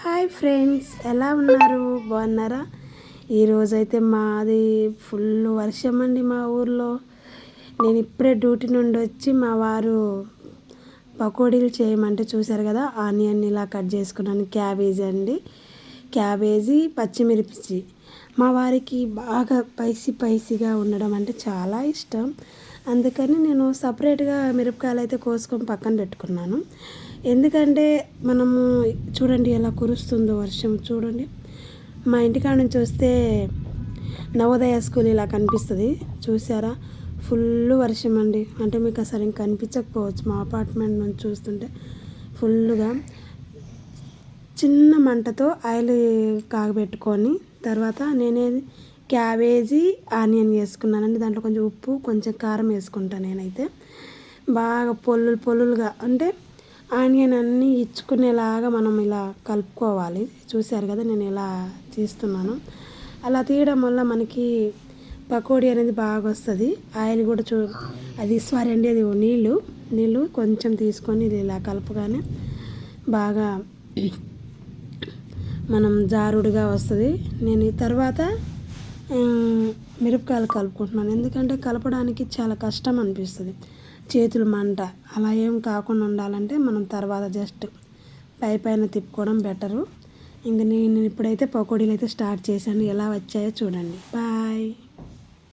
Hi friends, ఎలా ఉన్నారు? బాగున్నారా? ఈరోజైతే మాది ఫుల్ వర్షం అండి మా ఊర్లో. నేను ఇప్పుడే డ్యూటీ నుండి వచ్చి మా వారు పకోడీలు చేయమంటే చూశారు కదా, ఆనియన్ ఇలా కట్ చేసుకున్నాను. క్యాబేజీ అండి, క్యాబేజీ, పచ్చిమిర్చి. మా వారికి బాగా స్పైసీగా ఉండడం అంటే చాలా ఇష్టం. అందుకని నేను సపరేట్గా మిరపకాయలు అయితే కోసుకొని పక్కన పెట్టుకున్నాను. ఎందుకంటే మనము చూడండి ఎలా కురుస్తుందో వర్షం. చూడండి, మా ఇంటికాడ నుంచి వస్తే నవోదయ స్కూల్ ఇలా కనిపిస్తుంది, చూసారా? ఫుల్ వర్షం అండి. అంటే మీకు అసలు ఇంకా కనిపించకపోవచ్చు, మా అపార్ట్మెంట్ నుంచి చూస్తుంటే ఫుల్గా. చిన్న మంటతో ఆయిల్ కాగబెట్టుకొని తర్వాత నేనేది క్యాబేజీ, ఆనియన్ వేసుకున్నానండి. దాంట్లో కొంచెం ఉప్పు, కొంచెం కారం వేసుకుంటాను నేనైతే. బాగా పొల్లులుగా అంటే ఆనియన్ అన్నీ ఇచ్చుకునేలాగా మనం ఇలా కలుపుకోవాలి. చూశారు కదా నేను ఎలా తీస్తున్నాను. అలా తీయడం వల్ల మనకి పకోడీ అనేది బాగా వస్తుంది. ఆయిల్ కూడా అది నీళ్ళు కొంచెం తీసుకొని ఇది ఇలా కలుపుగానే బాగా మనం జారుడుగా వస్తుంది. నేను ఈ తర్వాత మిరపకాయలు కలుపుకుంటున్నాను. ఎందుకంటే కలపడానికి చాలా కష్టం అనిపిస్తుంది, చేతులు మంట. అలా ఏం కాకుండా ఉండాలంటే మనం తర్వాత జస్ట్ పైన తిప్పుకోవడం బెటరు. ఇంక నేను ఇప్పుడైతే పకోడీలు అయితే స్టార్ట్ చేశాను. ఎలా వచ్చాయో చూడండి. బాయ్.